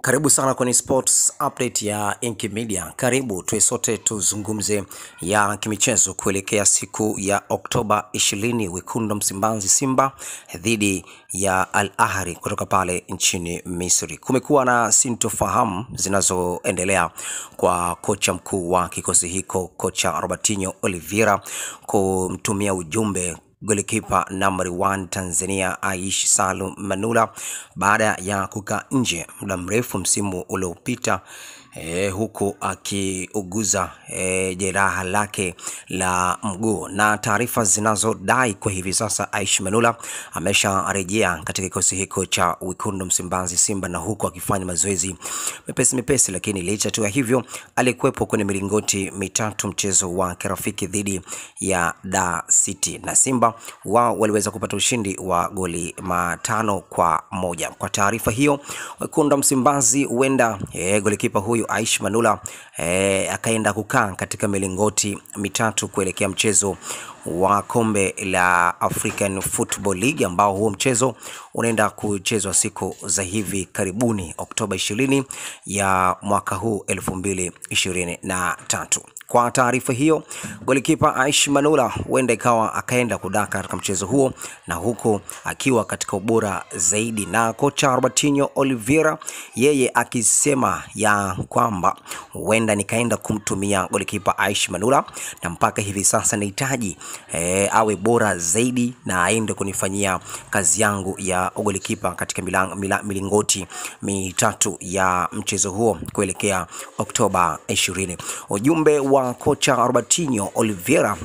Karibu sana kwenye sports update ya Inki Media. Karibu tuwe sote tuzungumze ya kimichezo kuelekea siku ya Oktoba 20, wekundu Msimbazi Simba dhidi ya Al Ahly kutoka pale nchini Misri. Kumekuwa na sintofahamu zinazoendelea kwa kocha mkuu wa kikosi hiko, kocha Robertinho Oliveira, kumtumia ujumbe golikipa number 1 Tanzania Aish Salum Manula baada ya kukaa nje muda mrefu msimu uliopita, huku akiuguza jeraha lake la mguu. Na taarifa zinazodai kwa hivi sasa Aish Manula amesharejea katika kikosi hiko cha wekundu Msimbazi Simba, na huku akifanya mazoezi mepesi, lakini licha tu ya hivyo alikuwepo kwenye milingoti mitatu mchezo wa kirafiki dhidi ya Dar City, na Simba wao waliweza kupata ushindi wa goli 5-1. Kwa taarifa hiyo, wekundu Msimbazi huenda golikipa huyu Aish Manula akaenda kukaa katika milingoti mitatu kuelekea mchezo wa kombe la African Football League, ambao huo mchezo unaenda kuchezwa siku za hivi karibuni Oktoba 20 ya mwaka huu 2023. Kwa taarifa hiyo, golikipa Aish Manula huenda ikawa akaenda kudaka katika mchezo huo, na huko akiwa katika ubora zaidi, na kocha Robertinho Oliveira yeye akisema ya kwamba huenda nikaenda kumtumia golikipa Aish Manula, na mpaka hivi sasa nahitaji awe bora zaidi na aende kunifanyia kazi yangu ya golikipa katika milingoti mitatu ya mchezo huo kuelekea Oktoba 20. Ujumbe wa kocha Robertinho Oliveira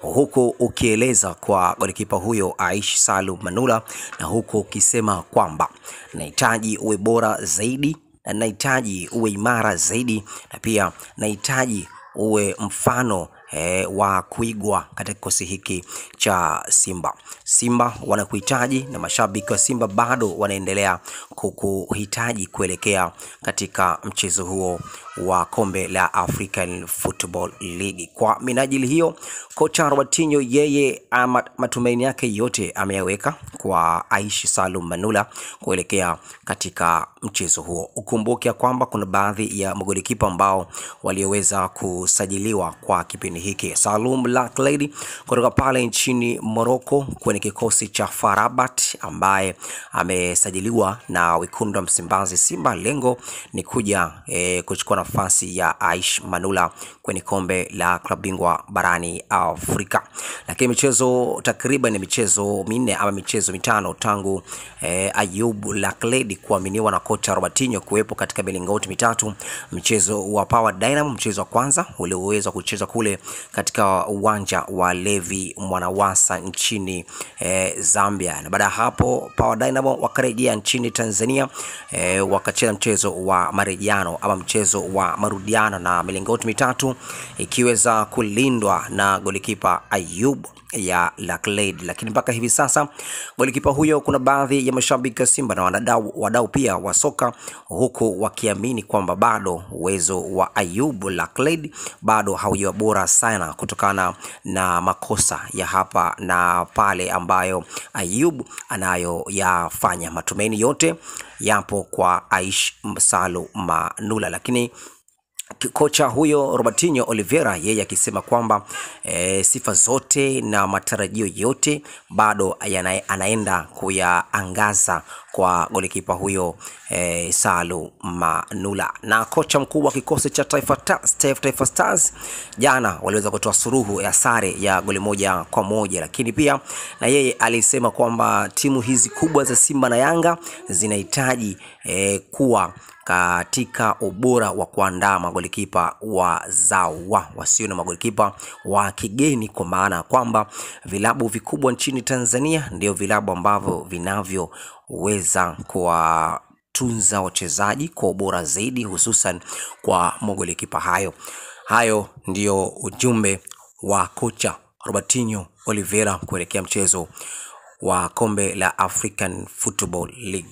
huko ukieleza kwa golikipa huyo Aish Salum Manula, na huko ukisema kwamba nahitaji uwe bora zaidi, na nahitaji uwe imara zaidi, na pia nahitaji uwe mfano wa kuigwa katika kikosi hiki cha Simba. Simba wanakuhitaji, na mashabiki wa Simba bado wanaendelea kukuhitaji kuelekea katika mchezo huo wa kombe la African Football League. Kwa minajili hiyo, kocha Robertinho yeye matumaini yake yote ameyaweka kwa Aish Salum Manula kuelekea katika mchezo huo. Ukumbuke kwamba kuna baadhi ya magolikipa ambao walioweza kusajiliwa kwa kipindi hiki. Salum Lakledi kutoka pale nchini Morocco kwenye kikosi cha FAR Rabat, ambaye amesajiliwa na wekundu Msimbazi Simba. Lengo ni kuja kuchukua nafasi ya Aish Manula kwenye kombe la klabu bingwa barani Afrika. Lakini michezo takriban michezo 4 ama michezo 5 tangu Ayub Lakledi kuaminiwa na kocha Robertinho kuwepo katika milingoti mitatu. Mchezo wa Power Dynamo, mchezo wa kwanza ulioweza kuchezwa kule katika uwanja wa Levi Mwanawasa nchini Zambia, na baada hapo Power Dynamo wakarejea nchini Tanzania, wakacheza mchezo wa marejiano ama mchezo wa marudiano, na milingoti mitatu ikiweza kulindwa na golikipa Ayub ya Lakledi. Lakini mpaka hivi sasa golikipa huyo, kuna baadhi ya mashabiki wa Simba na wadau pia wa soka huku wakiamini kwamba bado uwezo wa Ayub Lakledi bado haujawa bora sana kutokana na makosa ya hapa na pale ambayo Ayub anayo yafanya. Matumaini yote yapo kwa Aish Salum Manula, lakini kocha huyo Robertinho Oliveira yeye akisema kwamba sifa zote na matarajio yote bado anaenda kuyaangaza kwa golikipa huyo Salum Manula. Na kocha mkuu wa kikosi cha Taifa Stars jana waliweza kutoa suruhu ya sare ya goli 1-1, lakini pia na yeye alisema kwamba timu hizi kubwa za Simba na Yanga zinahitaji kuwa katika ubora wa kuandaa magolikipa wazawa, wasio na magolikipa wa kigeni, kwa maana kwamba vilabu vikubwa nchini Tanzania ndio vilabu ambavyo vinavyoweza kuwatunza wachezaji kwa ubora zaidi, hususan kwa magolikipa hayo ndio ujumbe wa kocha Robertinho Oliveira kuelekea mchezo wa kombe la African Football League.